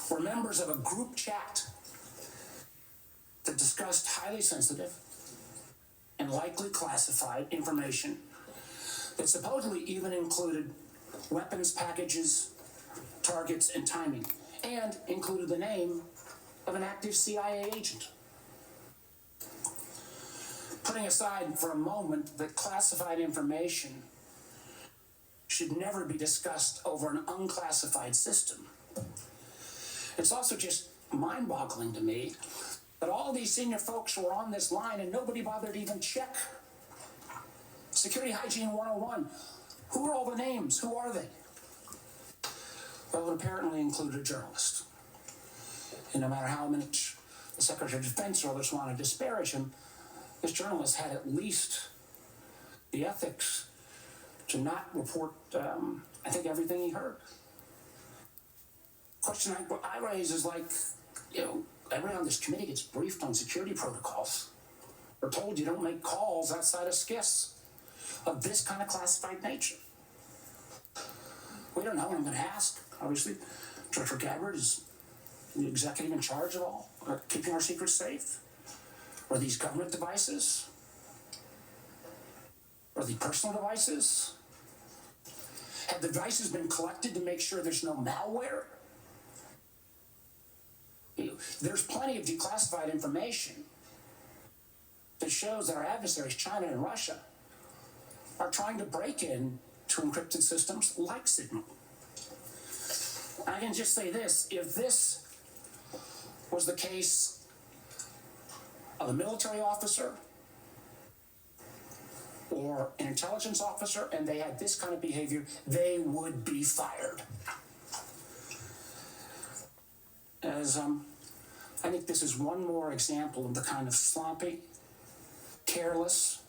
were members of a group chat that discussed highly sensitive and likely classified information that supposedly even included weapons packages, targets, and timing, and included the name of an active CIA agent. Putting aside for a moment that classified information should never be discussed over an unclassified system, it's also just mind-boggling to me that all these senior folks were on this line and nobody bothered to even check. Security Hygiene 101. Who are all the names? Who are they? Well, it apparently included a journalist. And no matter how much the Secretary of Defense or others want to disparage him, this journalist had at least the ethics to not report, I think, everything he heard. Question I raise is like, everyone on this committee gets briefed on security protocols. We're told you don't make calls outside of SCIFs of this kind of classified nature. We don't know what I'm going to ask, obviously. Director Gabbard is the executive in charge of all, keeping our secrets safe. Are these government devices? Are they personal devices? Have the devices been collected to make sure there's no malware? There's plenty of declassified information that shows that our adversaries, China and Russia, are trying to break in to encrypted systems like Signal. I can just say this: if this was the case of a military officer or an intelligence officer and they had this kind of behavior, they would be fired. I think this is one more example of the kind of sloppy, careless,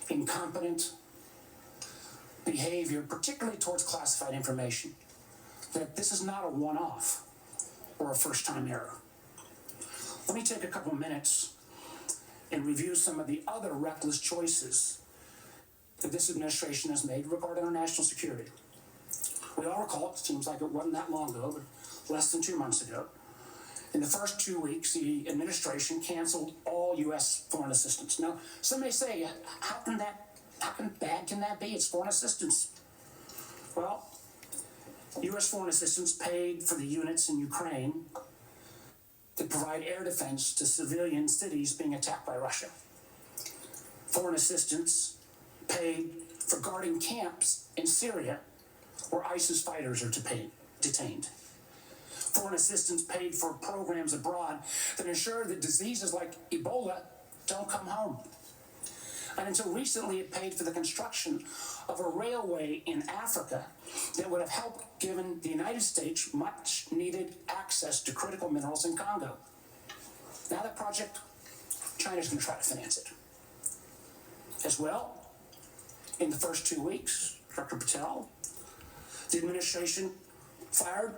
incompetent behavior, particularly towards classified information, that this is not a one-off or a first-time error. Let me take a couple minutes and review some of the other reckless choices that this administration has made regarding our national security. We all recall, it seems like it wasn't that long ago, but less than 2 months ago, in the first 2 weeks, the administration canceled all U.S. foreign assistance. Now, some may say, how bad can that be? It's foreign assistance. Well, U.S. foreign assistance paid for the units in Ukraine that provide air defense to civilian cities being attacked by Russia. Foreign assistance paid for guarding camps in Syria where ISIS fighters are detained. Foreign assistance paid for programs abroad that ensure that diseases like Ebola don't come home. And until recently, it paid for the construction of a railway in Africa that would have helped given the United States much needed access to critical minerals in Congo. Now that project, China's going to try to finance it. As well, in the first 2 weeks, Dr. Patel, the administration fired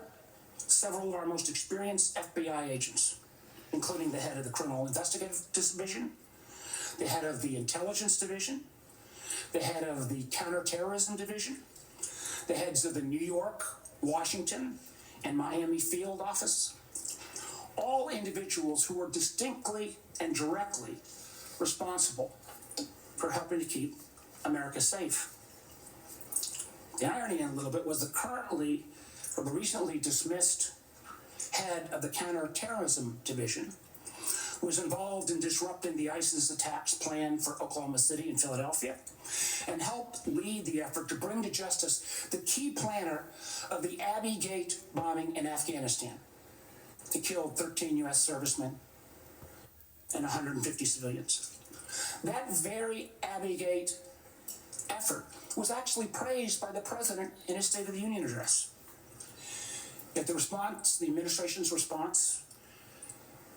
several of our most experienced FBI agents, including the head of the Criminal Investigative Division, the head of the Intelligence Division, the head of the Counterterrorism Division, the heads of the New York, Washington, and Miami field office, all individuals who were distinctly and directly responsible for helping to keep America safe. The irony in a little bit was the recently dismissed head of the Counterterrorism Division was involved in disrupting the ISIS attacks planned for Oklahoma City and Philadelphia, and helped lead the effort to bring to justice the key planner of the Abbey Gate bombing in Afghanistan that killed 13 U.S. servicemen and 150 civilians. That very Abbey Gate effort was actually praised by the president in his State of the Union address. Yet the administration's response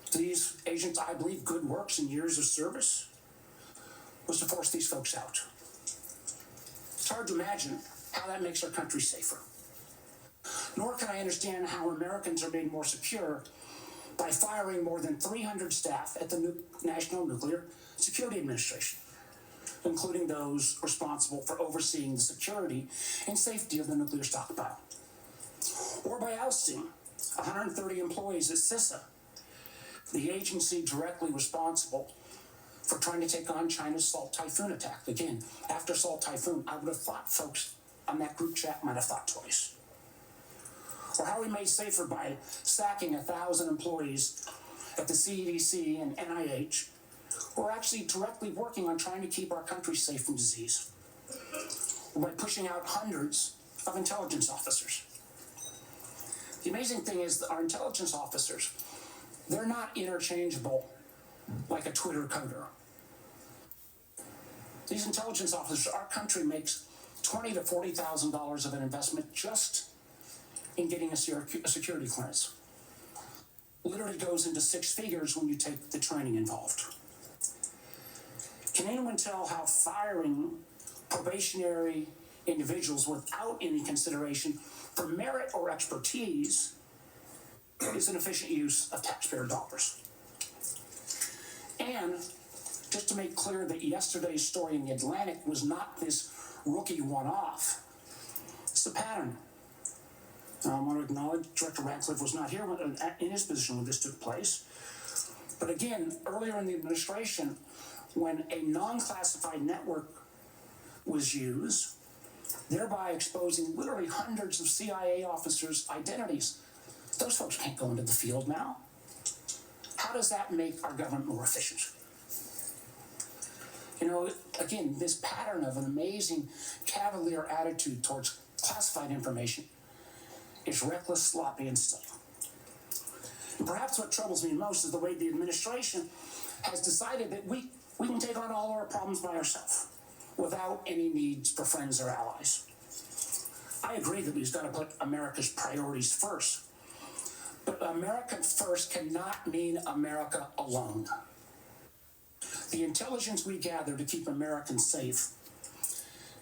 to these agents, I believe, good works and years of service, was to force these folks out. It's hard to imagine how that makes our country safer. Nor can I understand how Americans are being more secure by firing more than 300 staff at the National Nuclear Security Administration, including those responsible for overseeing the security and safety of the nuclear stockpile. Or by ousting 130 employees at CISA, the agency directly responsible for trying to take on China's Salt Typhoon attack. Again, after Salt Typhoon, I would have thought folks on that group chat might have thought twice. Or how we made safer by sacking 1,000 employees at the CDC and NIH who are actually directly working on trying to keep our country safe from disease. Or by pushing out hundreds of intelligence officers. The amazing thing is that our intelligence officers, they're not interchangeable like a Twitter coder. These intelligence officers, our country makes $20,000 to $40,000 of an investment just in getting a security clearance. Literally goes into six figures when you take the training involved. Can anyone tell how firing probationary individuals without any consideration for merit or expertise is an efficient use of taxpayer dollars? And just to make clear that yesterday's story in the Atlantic was not this rookie one-off, it's a pattern. I want to acknowledge Director Ratcliffe was not here in his position when this took place. But again, earlier in the administration, when a non-classified network was used, thereby exposing literally hundreds of CIA officers' identities, those folks can't go into the field now. How does that make our government more efficient? You know, again, this pattern of an amazing cavalier attitude towards classified information is reckless, sloppy, and stale. And perhaps what troubles me most is the way the administration has decided that we can take on all our problems by ourselves without any needs for friends or allies. I agree that we've got to put America's priorities first. But America first cannot mean America alone. The intelligence we gather to keep Americans safe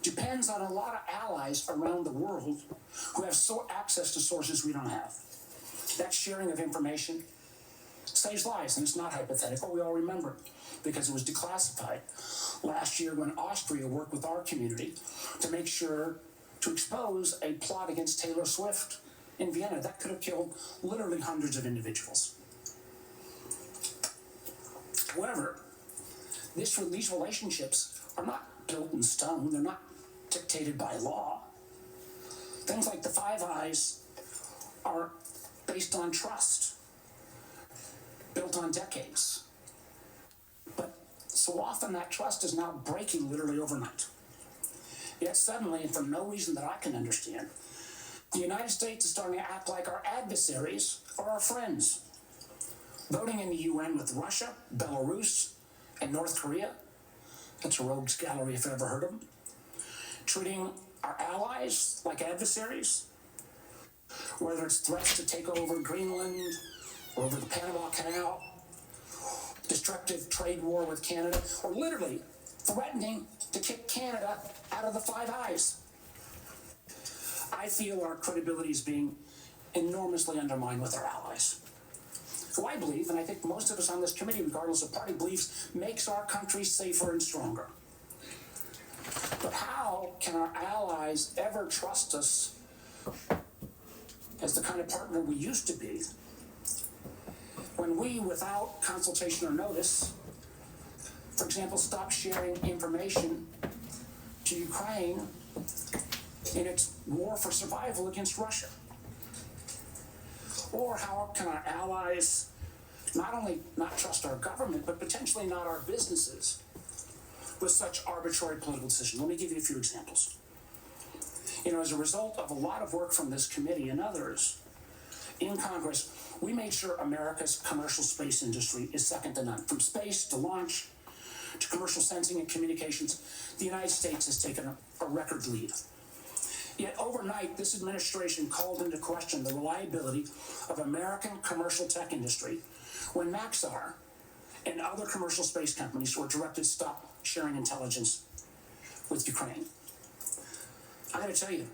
depends on a lot of allies around the world who have access to sources we don't have. That sharing of information saves lives, and it's not hypothetical. We all remember it because it was declassified last year when Austria worked with our community to make sure to expose a plot against Taylor Swift in Vienna. That could have killed literally hundreds of individuals. However, these relationships are not built in stone. They're not dictated by law. Things like the Five Eyes are based on trust, built on decades. But so often that trust is now breaking literally overnight. Yet suddenly, and for no reason that I can understand, the United States is starting to act like our adversaries are our friends. Voting in the UN with Russia, Belarus, and North Korea. That's a rogues gallery if I've ever heard of them. Treating our allies like adversaries, whether it's threats to take over Greenland or over the Panama Canal, destructive trade war with Canada, or literally threatening to kick Canada out of the Five Eyes. I feel our credibility is being enormously undermined with our allies, who I believe, and I think most of us on this committee, regardless of party beliefs, makes our country safer and stronger. But how can our allies ever trust us as the kind of partner we used to be when we, without consultation or notice, for example, stop sharing information to Ukraine in its war for survival against Russia? Or how can our allies not only not trust our government, but potentially not our businesses with such arbitrary political decisions? Let me give you a few examples. You know, as a result of a lot of work from this committee and others in Congress, we made sure America's commercial space industry is second to none. From space to launch to commercial sensing and communications, the United States has taken a record lead. Yet overnight, this administration called into question the reliability of American commercial tech industry when Maxar and other commercial space companies were directed to stop sharing intelligence with Ukraine. I gotta tell you,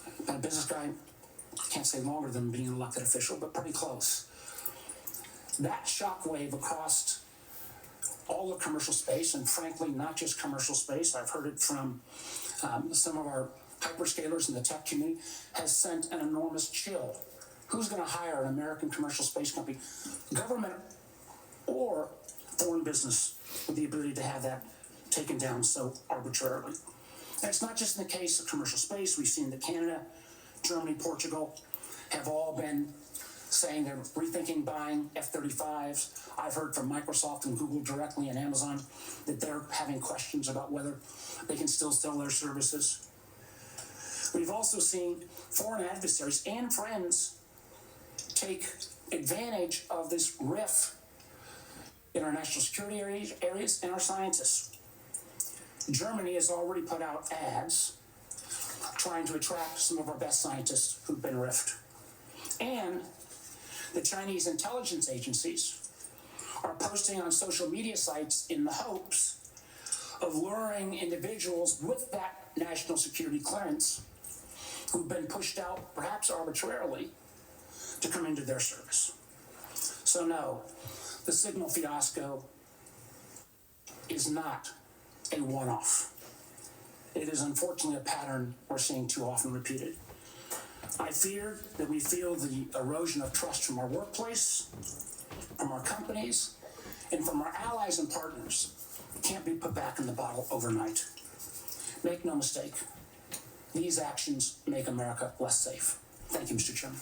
I've been a business guy, I can't say longer than being an elected official, but pretty close. That shockwave across all of commercial space, and frankly, not just commercial space, I've heard it from some of our hyperscalers in the tech community, has sent an enormous chill Who's going to hire an American commercial space company, government or foreign business, with the ability to have that taken down so arbitrarily? And it's not just in the case of commercial space. We've seen that Canada, Germany, Portugal have all been saying they're rethinking buying F-35s. I've heard from Microsoft and Google directly and Amazon that they're having questions about whether they can still sell their services. We've also seen foreign adversaries and friends take advantage of this rift in our national security areas and our scientists. Germany has already put out ads trying to attract some of our best scientists who've been riffed. And the Chinese intelligence agencies are posting on social media sites in the hopes of luring individuals with that national security clearance who've been pushed out, perhaps arbitrarily, to come into their service. So no, the Signal fiasco is not a one-off. It is unfortunately a pattern we're seeing too often repeated. I fear that we feel the erosion of trust from our workplace, from our companies, and from our allies and partners can't be put back in the bottle overnight. Make no mistake, these actions make America less safe. Thank you, Mr. Chairman.